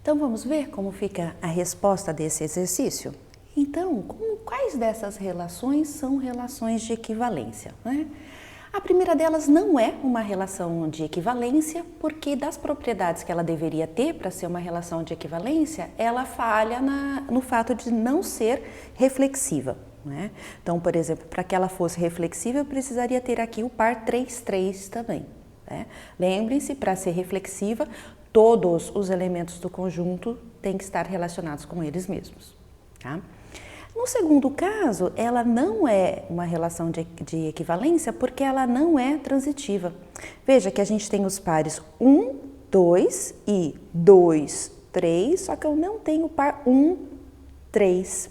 Então vamos ver como fica a resposta desse exercício? Então, quais dessas relações são relações de equivalência, né? A primeira delas não é uma relação de equivalência, porque das propriedades que ela deveria ter para ser uma relação de equivalência, ela falha no fato de não ser reflexiva, né? Então, por exemplo, para que ela fosse reflexiva, eu precisaria ter aqui o par 3,3 também, né? Lembrem-se, para ser reflexiva, todos os elementos do conjunto têm que estar relacionados com eles mesmos, tá? No segundo caso, ela não é uma relação de equivalência porque ela não é transitiva. Veja que a gente tem os pares 1, 2 e 2, 3, só que eu não tenho o par 1, 3.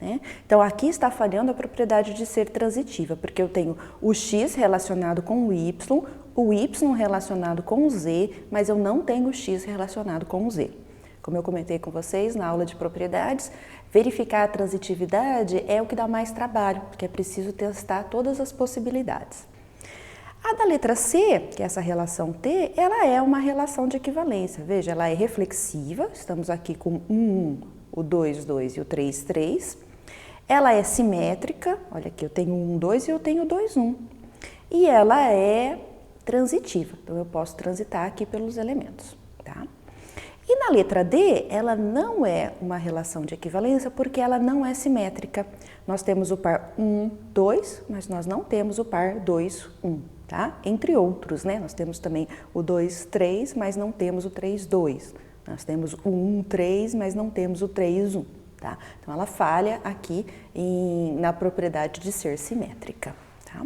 Né? Então, aqui está falhando a propriedade de ser transitiva, porque eu tenho o x relacionado com o y relacionado com o z, mas eu não tenho o x relacionado com o z. Como eu comentei com vocês na aula de propriedades, verificar a transitividade é o que dá mais trabalho, porque é preciso testar todas as possibilidades. A da letra C, que é essa relação T, ela é uma relação de equivalência. Veja, ela é reflexiva, estamos aqui com o 1, o 2, 2 e o 3, 3. Ela é simétrica, olha aqui, eu tenho 1, 2 e eu tenho 2, 1. E ela é transitiva, então eu posso transitar aqui pelos elementos, tá? E na letra D, ela não é uma relação de equivalência porque ela não é simétrica. Nós temos o par 1, 2, mas nós não temos o par 2, 1, tá? Entre outros, né? Nós temos também o 2, 3, mas não temos o 3, 2. Nós temos o 1, 3, mas não temos o 3, 1, tá? Então, ela falha aqui na propriedade de ser simétrica, tá?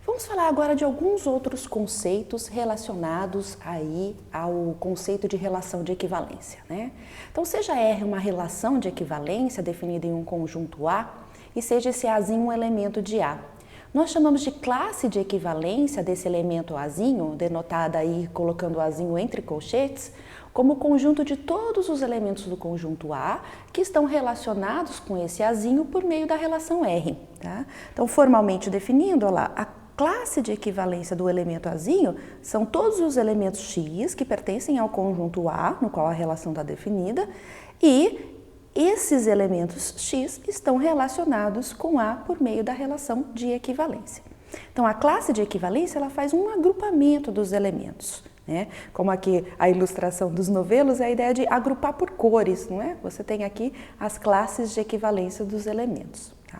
Vamos falar agora de alguns outros conceitos relacionados aí ao conceito de relação de equivalência, né? Então, seja R uma relação de equivalência definida em um conjunto A e seja esse Azinho um elemento de A. Nós chamamos de classe de equivalência desse elemento Azinho, denotada aí colocando o Azinho entre colchetes, como o conjunto de todos os elementos do conjunto A que estão relacionados com esse Azinho por meio da relação R, tá? Então, formalmente definindo, olha lá, a classe de equivalência do elemento Azinho são todos os elementos X que pertencem ao conjunto A, no qual a relação está definida, e esses elementos X estão relacionados com A por meio da relação de equivalência. Então, a classe de equivalência ela faz um agrupamento dos elementos, né? Como aqui a ilustração dos novelos é a ideia de agrupar por cores, não é? Você tem aqui as classes de equivalência dos elementos, tá?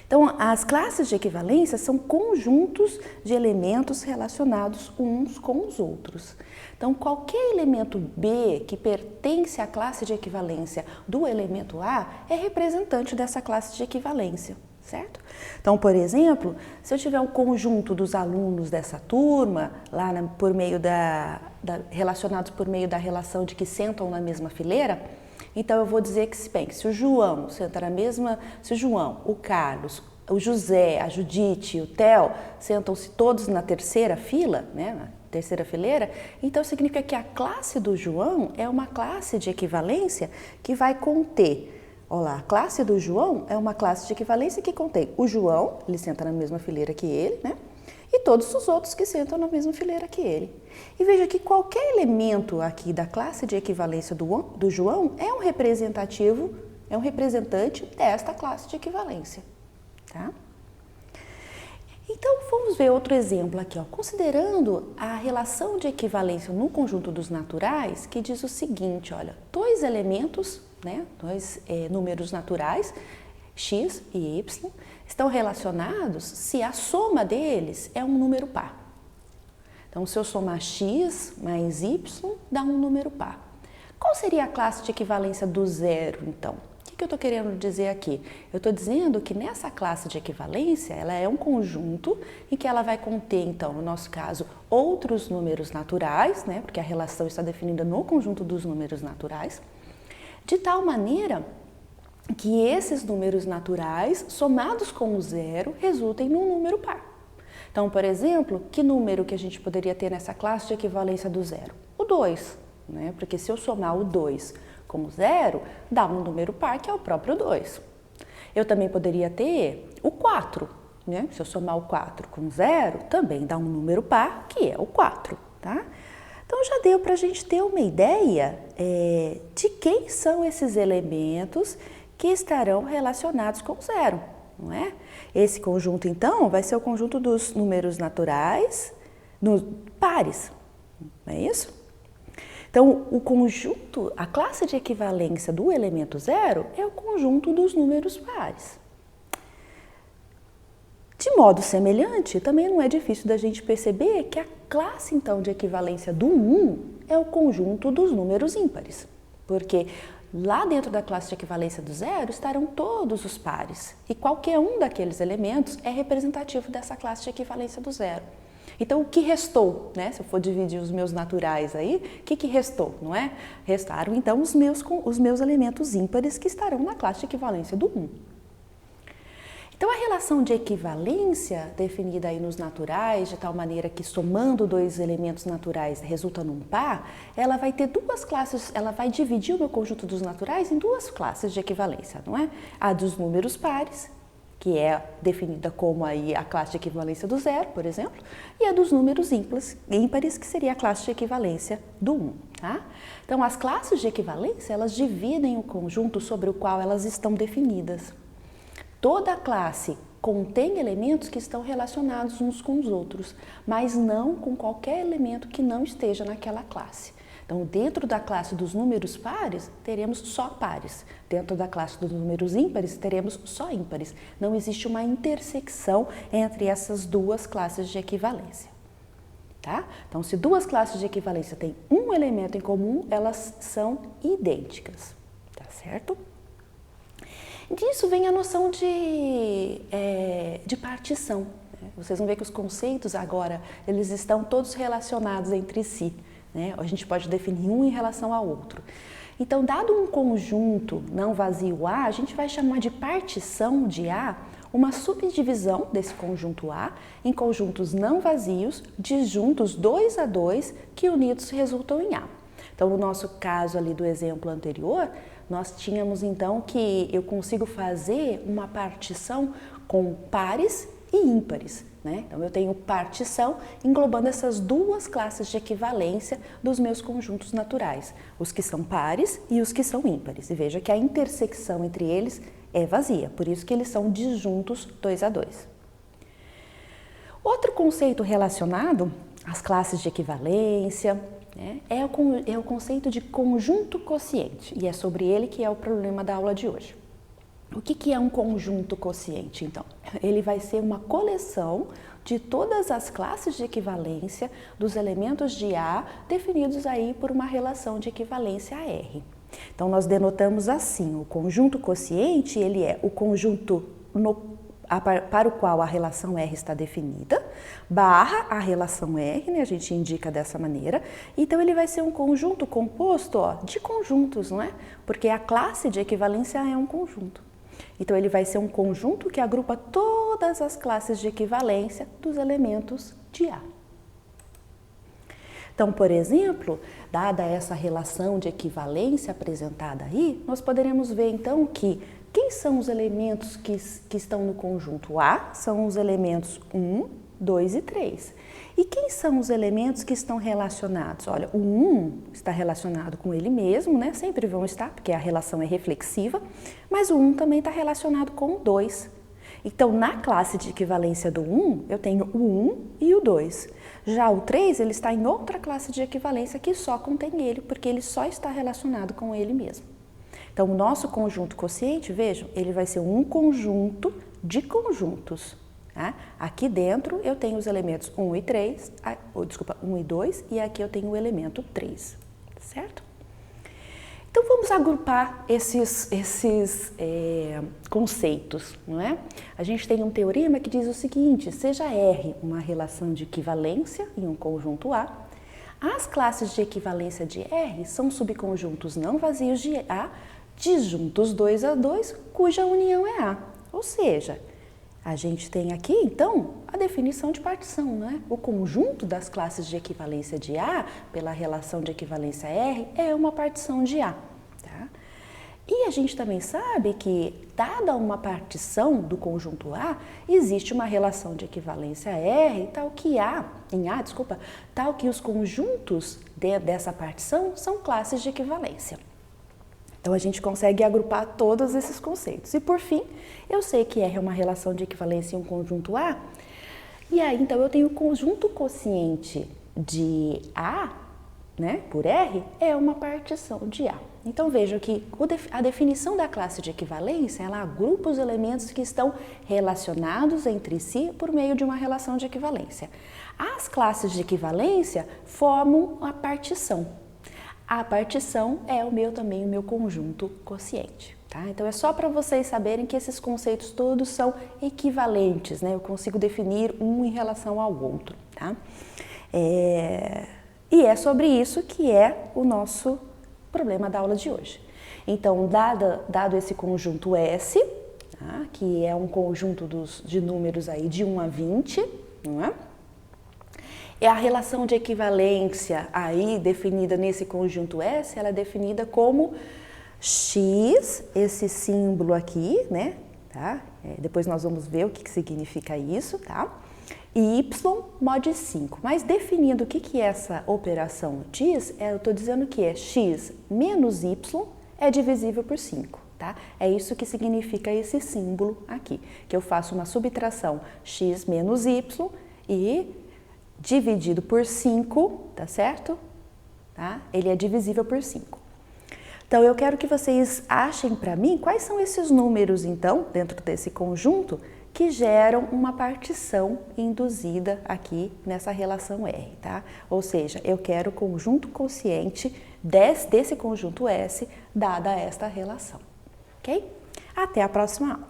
Então, as classes de equivalência são conjuntos de elementos relacionados uns com os outros. Então, qualquer elemento B que pertence à classe de equivalência do elemento A é representante dessa classe de equivalência, certo? Então, por exemplo, se eu tiver um conjunto dos alunos dessa turma, lá por meio relacionados por meio da relação de que sentam na mesma fileira, então eu vou dizer que, bem, se o João senta na mesma, se o João, o Carlos, o José, a Judite, o Theo sentam-se todos na terceira fila, né, na terceira fileira, então significa que a classe do João é uma classe de equivalência que vai conter, olha lá, a classe do João é uma classe de equivalência que contém o João, ele senta na mesma fileira que ele, né? E todos os outros que sentam na mesma fileira que ele. E veja que qualquer elemento aqui da classe de equivalência do João é um representativo, é um representante desta classe de equivalência, tá? Então, vamos ver outro exemplo aqui, ó. Considerando a relação de equivalência no conjunto dos naturais, que diz o seguinte, olha, dois elementos, né, dois números naturais, x e y, estão relacionados se a soma deles é um número par. Então, se eu somar x mais y, dá um número par. Qual seria a classe de equivalência do zero, então? O que eu estou querendo dizer aqui? Eu estou dizendo que nessa classe de equivalência, ela é um conjunto em que ela vai conter, então, no nosso caso, outros números naturais, né, porque a relação está definida no conjunto dos números naturais, de tal maneira que esses números naturais, somados com o zero, resultem num número par. Então, por exemplo, que número que a gente poderia ter nessa classe de equivalência do zero? O 2, né? Porque se eu somar o 2 com o zero, dá um número par, que é o próprio 2. Eu também poderia ter o 4, né? Se eu somar o 4 com o zero, também dá um número par, que é o 4, tá? Então já deu para a gente ter uma ideia de quem são esses elementos que estarão relacionados com zero, não é? Esse conjunto, então, vai ser o conjunto dos números naturais, pares, não é isso? Então, o conjunto, a classe de equivalência do elemento zero é o conjunto dos números pares. De modo semelhante, também não é difícil da gente perceber que a classe, então, de equivalência do 1 é o conjunto dos números ímpares, porque lá dentro da classe de equivalência do zero estarão todos os pares, e qualquer um daqueles elementos é representativo dessa classe de equivalência do zero. Então, o que restou, né? Se eu for dividir os meus naturais aí, o que restou, não é? Restaram, então, os meus elementos ímpares que estarão na classe de equivalência do 1. Então, a relação de equivalência definida aí nos naturais, de tal maneira que somando dois elementos naturais resulta num par, ela vai ter duas classes, ela vai dividir o meu conjunto dos naturais em duas classes de equivalência, não é? A dos números pares, que é definida como aí a classe de equivalência do zero, por exemplo, e a dos números ímpares, que seria a classe de equivalência do 1. Tá? Então, as classes de equivalência, elas dividem o conjunto sobre o qual elas estão definidas. Toda classe contém elementos que estão relacionados uns com os outros, mas não com qualquer elemento que não esteja naquela classe. Então, dentro da classe dos números pares, teremos só pares. Dentro da classe dos números ímpares, teremos só ímpares. Não existe uma intersecção entre essas duas classes de equivalência. Tá? Então, se duas classes de equivalência têm um elemento em comum, elas são idênticas. Tá certo? Disso vem a noção de partição. Vocês vão ver que os conceitos agora, eles estão todos relacionados entre si. Né? A gente pode definir um em relação ao outro. Então, dado um conjunto não vazio A, a gente vai chamar de partição de A uma subdivisão desse conjunto A em conjuntos não vazios, disjuntos 2 a 2, que unidos resultam em A. Então, no nosso caso ali do exemplo anterior, nós tínhamos então que eu consigo fazer uma partição com pares e ímpares. Né? Então, eu tenho partição englobando essas duas classes de equivalência dos meus conjuntos naturais, os que são pares e os que são ímpares. E veja que a intersecção entre eles é vazia, por isso que eles são disjuntos 2 a 2. Outro conceito relacionado às classes de equivalência é o conceito de conjunto quociente, e é sobre ele que é o problema da aula de hoje. O que é um conjunto quociente, então? Ele vai ser uma coleção de todas as classes de equivalência dos elementos de A definidos aí por uma relação de equivalência a R. Então, nós denotamos assim, o conjunto quociente, ele é o conjunto para o qual a relação R está definida, barra a relação R, né? A gente indica dessa maneira. Então, ele vai ser um conjunto composto de conjuntos, não é? Porque a classe de equivalência é um conjunto. Então, ele vai ser um conjunto que agrupa todas as classes de equivalência dos elementos de A. Então, por exemplo, dada essa relação de equivalência apresentada aí, nós poderemos ver então que quem são os elementos que estão no conjunto A? São os elementos 1, 2 e 3. E quem são os elementos que estão relacionados? Olha, o 1 está relacionado com ele mesmo, né? Sempre vão estar, porque a relação é reflexiva, mas o 1 também está relacionado com o 2. Então, na classe de equivalência do 1, eu tenho o 1 e o 2. Já o 3, ele está em outra classe de equivalência que só contém ele, porque ele só está relacionado com ele mesmo. Então, o nosso conjunto quociente, vejam, ele vai ser um conjunto de conjuntos. Tá? Aqui dentro eu tenho os elementos 1 e 3, 1 e 2, e aqui eu tenho o elemento 3, certo? Então, vamos agrupar esses conceitos, não é? A gente tem um teorema que diz o seguinte: seja R uma relação de equivalência em um conjunto A, as classes de equivalência de R são subconjuntos não vazios de A, disjuntos 2 a 2, cuja união é A. Ou seja, a gente tem aqui, então, a definição de partição, né? O conjunto das classes de equivalência de A, pela relação de equivalência R, é uma partição de A. Tá? E a gente também sabe que, dada uma partição do conjunto A, existe uma relação de equivalência R, tal que os conjuntos dessa partição são classes de equivalência. Então, a gente consegue agrupar todos esses conceitos. E, por fim, eu sei que R é uma relação de equivalência em um conjunto A, e aí, então, eu tenho o conjunto quociente de A, né, por R, é uma partição de A. Então, veja que a definição da classe de equivalência, ela agrupa os elementos que estão relacionados entre si por meio de uma relação de equivalência. As classes de equivalência formam a partição. A partição é também o meu conjunto quociente. Tá? Então, é só para vocês saberem que esses conceitos todos são equivalentes, né? Eu consigo definir um em relação ao outro. Tá? E é sobre isso que é o nosso problema da aula de hoje. Então, dado esse conjunto S, tá? Que é um conjunto de números aí de 1 a 20, não é? É a relação de equivalência aí definida nesse conjunto S, ela é definida como X, esse símbolo aqui, né? Tá? Depois nós vamos ver o que significa isso, tá? E y mod 5. Mas definindo o que é essa operação diz, eu estou dizendo que x menos y é divisível por 5, tá? É isso que significa esse símbolo aqui, que eu faço uma subtração x menos y e dividido por 5, tá certo? Tá? Ele é divisível por 5. Então, eu quero que vocês achem para mim quais são esses números, então, dentro desse conjunto, que geram uma partição induzida aqui nessa relação R, tá? Ou seja, eu quero o conjunto quociente desse conjunto S, dada esta relação, ok? Até a próxima aula.